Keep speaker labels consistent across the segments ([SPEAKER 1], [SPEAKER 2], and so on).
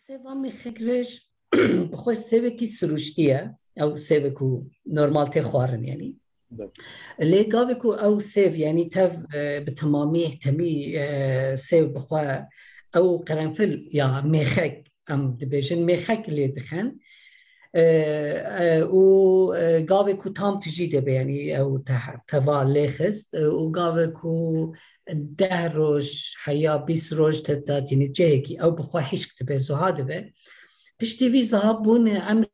[SPEAKER 1] سێڤا میخێکرێژ بخۆش سێوێکی سروشتیە ئەو سێوێک و نۆرمالتێ خوارن یعنی لێ گاوێک و ئەو سێڤ یعنی تەڤ بتەمامی تەمی سێو بخوا ئەو قەرەنفل یا مێخەک ئەم دبێژن مێخەک لێ دخەن و گاوێک و تام تژی دەبێ ینی ئەو تەوا لێ خست و گاوێک و 10 ڕۆژ حیا 20 ڕۆژ تداتینی جەیەکی ئەو بخوا هیچ دەبێ زوها دەبێ پشتیوی زەها بوون ئەمری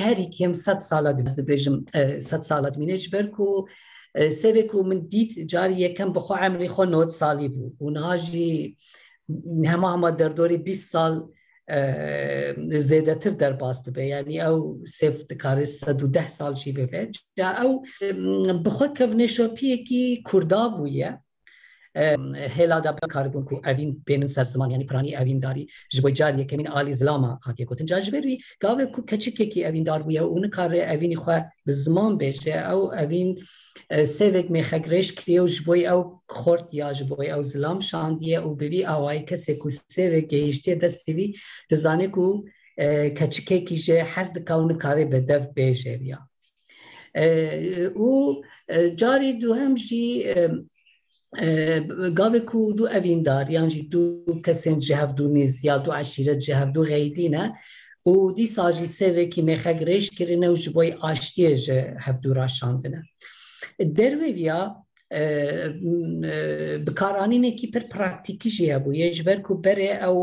[SPEAKER 1] هەری کێم 100 ساڵە دەبێژم 100 ساڵەت مینێج بەرک و سێوێک و من دیت جاری یەکەم بخوا ئەمری خۆ 90 ساڵی بوو و نهاژی هەما دەردۆری 20 ساڵ زێدەتر دەرباس دەبێ ینی ئەو سێف دکاری 110 ساڵشی ببێت جا ئەو بخۆ کەڤنێشۆپیەکی کووردا بوویە هێلادا بەکاربوون و ئەڤین بێنن سەر زمان ینی پرانی ئەڤینداری ji بۆ جار یەکەمین ئالی زلامە هاتیە گوتن جا ji ber wî gavek ku keçikekî evîndar bûye û nikare evînî xwe bi ziman bêje ew evîn sêvek mêxegrêj kiriye û ji bo ew xortiya ji bo ew zilam şandiye û bi vî awayî kesek ku sêvek gehîştiye destê wî dizane ku keçikekî jê hez dika û nikare bi dev bêje ya û carî duhem jî gavek û du evîndar yan jî du kesên ji hevdû nêz ya du eşîret ji hevdû xeydîne û dîsa jî sêvekî mêxegrêj kirine û ji bo aştiyê ji hevdû raşandine dervê ya bikaranînekî pir praktîkî jî hebûye ji ber ku berê ew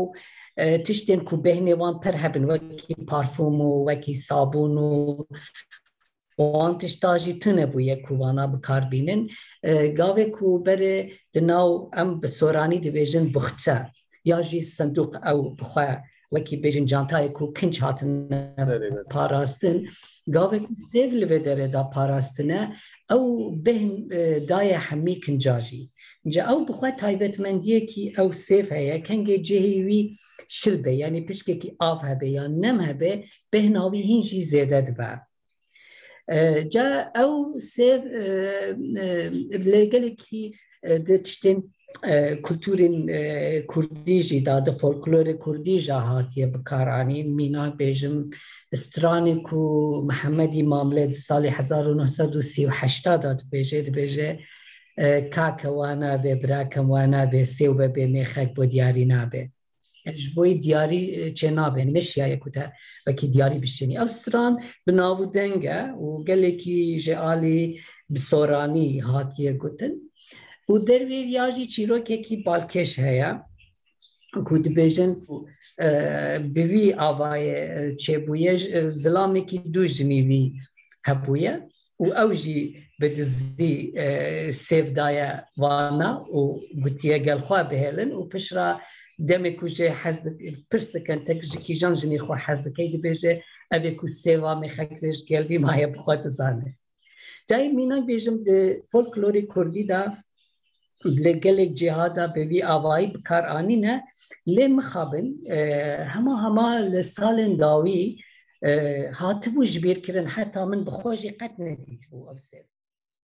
[SPEAKER 1] tiştên ku behnê wan pir hebin wekî parfûm û wekî sabûn û wan tişta jî tune bûye ku wana bikarbînin gavek ku berê di nav em bi soranî dibêjin bixçe ya jî sendûq ew bixwe wekî bêjin cantayê ku kinç hatine parastin gavek ku sêv li vê derê da parastine ew bêhn daye hemî kinca jî ca ew bixwe taybetmendiyekî ew sêv heye kengê cihê wî şil be yanî pişkekî av hebe ya nem hebe bêhna wî hîn jî zêde dibe ca ew sêv lê gelekî di tiştên kulturên Kurdî jî da di folklorê Kurdî jî hatiye bikaranîn mîna bêjim stranê ku Mihemedî Mamlê di salê 1938 da dibêje kake wan nabe birakem wan nabe sêw bebe mêxek bo diyarî nabe ji bo diyarî çê nabe neşiyaye ku te wekî diyarî bişînî ev stran bi nav û deng e û gelekî ji alî bi soranî hatiye gotin û dervê ya jî çîrokekî balkêş heye ku dibêjin bi vî avayê çêbûye zilamekî du jinî wî hebûye û ew jî bi dizî sêv daye wana û gotiye gelxwe bihêlin û pişra demek ku jê hez pirs dikin tek ji kîjan jinê xwe hez dike dibêje evê ku sêva mêxekrêj gelvî maye bixwe dizane cayê mîna bêjim di folklorê Kurdî da lê gelek cihada bi vî avayî bikar anîne lê mixabin hema li salên dawî hatibû ji bêrkirin heta min bi xwe jî qet nedîtibû ev sêv